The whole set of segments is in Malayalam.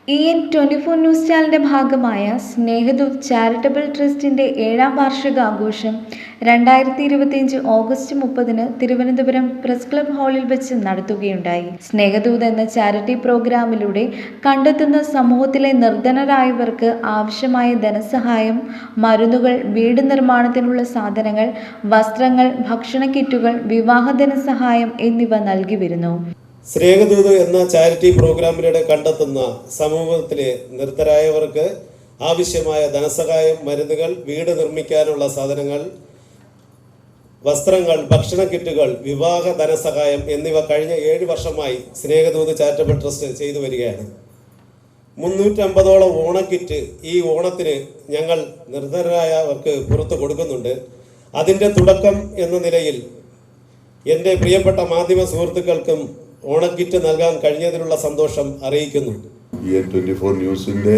EN24 ന്യൂസ് ചാനലിന്റെ ഭാഗമായ സ്നേഹദൂത് ചാരിറ്റബിൾ ട്രസ്റ്റിന്റെ 7ാം വാർഷികാഘോഷം 2025 ഓഗസ്റ്റ് 30 തിരുവനന്തപുരം പ്രസ് ക്ലബ് ഹാളിൽ വെച്ച് നടത്തുകയുണ്ടായി. സ്നേഹദൂത് എന്ന ചാരിറ്റി പ്രോഗ്രാമിലൂടെ കണ്ടെത്തുന്ന സമൂഹത്തിലെ നിർധനരായവർക്ക് ആവശ്യമായ ധനസഹായം, മരുന്നുകൾ, വീട് നിർമ്മാണത്തിനുള്ള സാധനങ്ങൾ, വസ്ത്രങ്ങൾ, ഭക്ഷണ കിറ്റുകൾ, വിവാഹ ധനസഹായം എന്നിവ നൽകി വരുന്നു. സ്നേഹദൂത് എന്ന ചാരിറ്റി പ്രോഗ്രാമിലൂടെ കണ്ടെത്തുന്ന സമൂഹത്തിലെ നിർധനരായവർക്ക് ആവശ്യമായ ധനസഹായം, മരുന്നുകൾ, വീട് നിർമ്മിക്കാനുള്ള സാധനങ്ങൾ, വസ്ത്രങ്ങൾ, ഭക്ഷണ കിറ്റുകൾ, വിവാഹ ധനസഹായം എന്നിവ കഴിഞ്ഞ 7 വർഷമായി സ്നേഹദൂത് ചാരിറ്റബിൾ ട്രസ്റ്റ് ചെയ്തു വരികയാണ്. 350ഓളം ഓണക്കിറ്റ് ഈ ഓണത്തിന് ഞങ്ങൾ നിർധനരായവർക്ക് പുറത്തു കൊടുക്കുന്നുണ്ട്. അതിൻ്റെ തുടക്കം എന്ന നിലയിൽ എൻ്റെ പ്രിയപ്പെട്ട മാധ്യമ സുഹൃത്തുക്കൾക്കും ഓണക്കിറ്റ് നൽകാൻ കഴിഞ്ഞതിലുള്ള സന്തോഷം അറിയിക്കുന്നു. EN24 ന്യൂസിൻ്റെ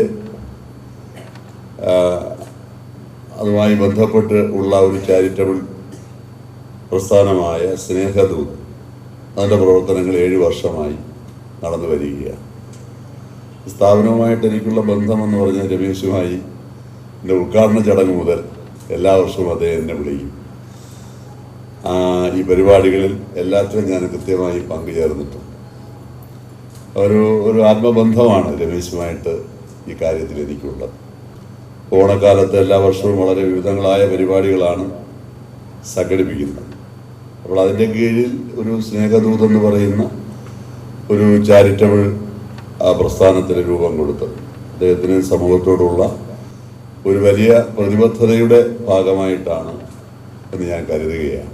അതുമായി ബന്ധപ്പെട്ട് ഉള്ള ഒരു ചാരിറ്റബിൾ പ്രസ്ഥാനമായ സ്നേഹദൂത്, അതിൻ്റെ പ്രവർത്തനങ്ങൾ 7 വർഷമായി നടന്നു വരികയാണ്. സ്ഥാപനവുമായിട്ട് എനിക്കുള്ള ബന്ധമെന്ന് പറഞ്ഞാൽ രമേശുമായി എൻ്റെ ഉദ്ഘാടന ചടങ്ങ് മുതൽ എല്ലാ വർഷവും അദ്ദേഹം എന്നെ വിളിക്കും. ഈ പരിപാടികളിൽ എല്ലാത്തിലും ഞാൻ കൃത്യമായി പങ്കുചേർന്നിട്ടുണ്ട്. ഒരു ആത്മബന്ധമാണ് രമേശുമായിട്ട് ഈ കാര്യത്തിൽ എനിക്കുള്ളത്. ഓണക്കാലത്ത് എല്ലാ വർഷവും വളരെ വിവിധങ്ങളായ പരിപാടികളാണ് സംഘടിപ്പിക്കുന്നത്. അപ്പോൾ അതിൻ്റെ കീഴിൽ ഒരു സ്നേഹദൂത് എന്ന് പറയുന്ന ഒരു ചാരിറ്റബിൾ പ്രസ്ഥാനത്തിന് രൂപം കൊടുത്തത് അദ്ദേഹത്തിന് സമൂഹത്തോടുള്ള ഒരു വലിയ പ്രതിബദ്ധതയുടെ ഭാഗമായിട്ടാണ് എന്ന് ഞാൻ കരുതുകയാണ്.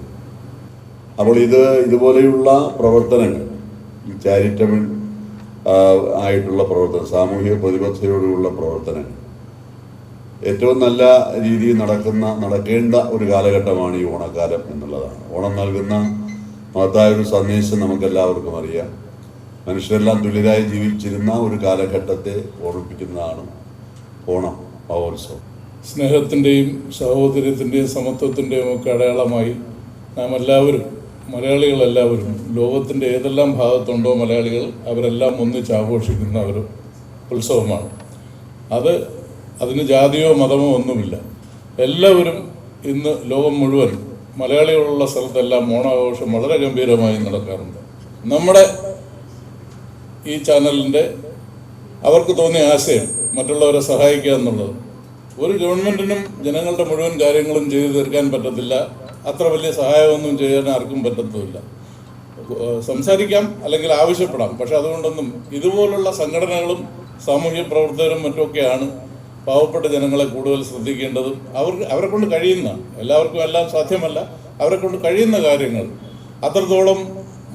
അപ്പോൾ ഇതുപോലെയുള്ള പ്രവർത്തനങ്ങൾ, ഈ ചാരിറ്റബിൾ ആയിട്ടുള്ള പ്രവർത്തനം, സാമൂഹിക പ്രതിബദ്ധതയോടുള്ള പ്രവർത്തനങ്ങൾ ഏറ്റവും നല്ല രീതിയിൽ നടക്കേണ്ട ഒരു കാലഘട്ടമാണ് ഈ ഓണക്കാലം എന്നുള്ളതാണ്. ഓണം നൽകുന്ന മഹത്തായ ഒരു സന്ദേശം നമുക്കെല്ലാവർക്കും അറിയാം. മനുഷ്യരെല്ലാം തുല്യരായി ജീവിച്ചിരുന്ന ഒരു കാലഘട്ടത്തെ ഓർമ്മിപ്പിക്കുന്നതാണ് ഓണം മഹോത്സവം. സ്നേഹത്തിൻ്റെയും സഹോദര്യത്തിൻ്റെയും സമത്വത്തിൻ്റെയും ഒക്കെ അടയാളമായി നാം എല്ലാവരും, മലയാളികളെല്ലാവരും, ലോകത്തിൻ്റെ ഏതെല്ലാം ഭാഗത്തുണ്ടോ മലയാളികൾ, അവരെല്ലാം ഒന്നിച്ച് ആഘോഷിക്കുന്ന ഒരു ഉത്സവമാണ്. അതിന് ജാതിയോ മതമോ ഒന്നുമില്ല. എല്ലാവരും ഇന്ന് ലോകം മുഴുവൻ മലയാളികളുള്ള സ്ഥലത്തെല്ലാം ഓണാഘോഷം വളരെ ഗംഭീരമായി നടക്കാറുണ്ട്. നമ്മുടെ ഈ ചാനലിൻ്റെ അവർക്ക് തോന്നിയ ആശയം മറ്റുള്ളവരെ സഹായിക്കുക എന്നുള്ളത്. ഒരു ഗവൺമെൻറ്റിനും ജനങ്ങളുടെ മുഴുവൻ കാര്യങ്ങളും ചെയ്തു തീർക്കാൻ പറ്റത്തില്ല. അത്ര വലിയ സഹായമൊന്നും ചെയ്യാൻ ആർക്കും പറ്റത്തുമില്ല. സംസാരിക്കാം, അല്ലെങ്കിൽ ആവശ്യപ്പെടാം. പക്ഷെ അതുകൊണ്ടൊന്നും ഇതുപോലുള്ള സംഘടനകളും സാമൂഹ്യ പ്രവർത്തകരും മറ്റുമൊക്കെയാണ് പാവപ്പെട്ട ജനങ്ങളെ കൂടുതൽ ശ്രദ്ധിക്കേണ്ടതും. അവരെ കൊണ്ട് കഴിയുന്ന, എല്ലാവർക്കും എല്ലാം സാധ്യമല്ല, അവരെ കൊണ്ട് കഴിയുന്ന കാര്യങ്ങൾ അത്രത്തോളം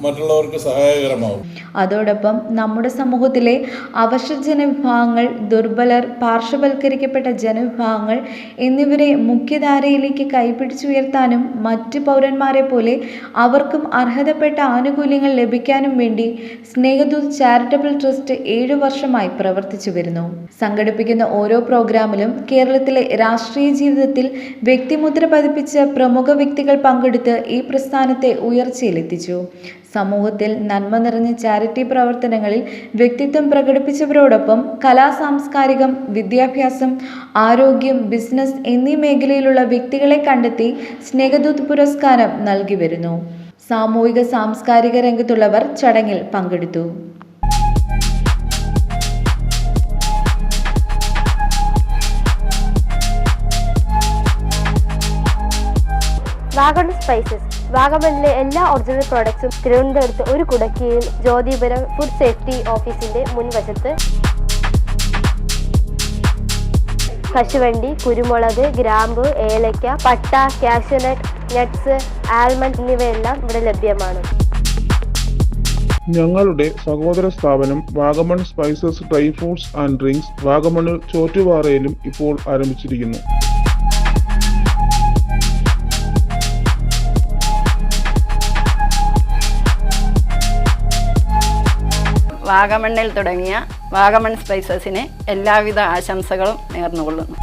മറ്റുള്ളവർക്ക് സഹായകരമാവും. അതോടൊപ്പം നമ്മുടെ സമൂഹത്തിലെ അവശ ജനവിഭാഗങ്ങൾ, ദുർബലർ, പാർശ്വവൽക്കരിക്കപ്പെട്ട ജനവിഭാഗങ്ങൾ എന്നിവരെ മുഖ്യധാരയിലേക്ക് കൈപിടിച്ചുയർത്താനും മറ്റ് പൗരന്മാരെ പോലെ അവർക്കും അർഹതപ്പെട്ട ആനുകൂല്യങ്ങൾ ലഭിക്കാനും വേണ്ടി സ്നേഹദൂത് ചാരിറ്റബിൾ ട്രസ്റ്റ് 7 വർഷമായി പ്രവർത്തിച്ചു വരുന്നു. സംഘടിപ്പിക്കുന്ന ഓരോ പ്രോഗ്രാമിലും കേരളത്തിലെ രാഷ്ട്രീയ ജീവിതത്തിൽ വ്യക്തിമുദ്ര പതിപ്പിച്ച പ്രമുഖ വ്യക്തികൾ പങ്കെടുത്ത് ഈ പ്രസ്ഥാനത്തെ ഉയർച്ചയിലെത്തിച്ചു. സമൂഹത്തിൽ നന്മ നിറഞ്ഞ ചാരിറ്റി പ്രവർത്തനങ്ങളിൽ വ്യക്തിത്വം പ്രകടിപ്പിച്ചവരോടൊപ്പം സാംസ്കാരികം, വിദ്യാഭ്യാസം, ആരോഗ്യം, ബിസിനസ് എന്നീ മേഖലയിലുള്ള വ്യക്തികളെ കണ്ടെത്തി സ്നേഹദൂത് പുരസ്കാരം നൽകി വരുന്നു. സാമൂഹിക സാംസ്കാരിക രംഗത്തുള്ളവർ ചടങ്ങിൽ പങ്കെടുത്തു. വാഗമൺ സ്പൈസസ്, വാഗമണിലെ എല്ലാ ഒറിജിനൽ പ്രോഡക്ട്സും തിരുവനന്തപുരത്ത് ഒരു കുടക്കീഴിൽ ജ്യോതിപുരം ഫുഡ് സേഫ്റ്റി ഓഫീസിന്റെ മുൻവശത്ത്. കശുവണ്ടി, കുരുമുളക്, ഗ്രാമ്പു, ഏലക്ക, പട്ട, കാഷ്യൂനട്ട്, നട്ട്സ്, ആൽമണ്ട് എന്നിവയെല്ലാം ഇവിടെ ലഭ്യമാണ്. ഞങ്ങളുടെ സഹോദര സ്ഥാപനം Vagamon spices dry fruits and drinks വാഗമണിൽ ചോറ്റുപാറയിലും ഇപ്പോൾ ആരംഭിച്ചിരിക്കുന്നു. വാഗമണ്ണിൽ തുടങ്ങിയ വാഗമൺ സ്പൈസസിന് എല്ലാവിധ ആശംസകളും നേർന്നുകൊള്ളുന്നു.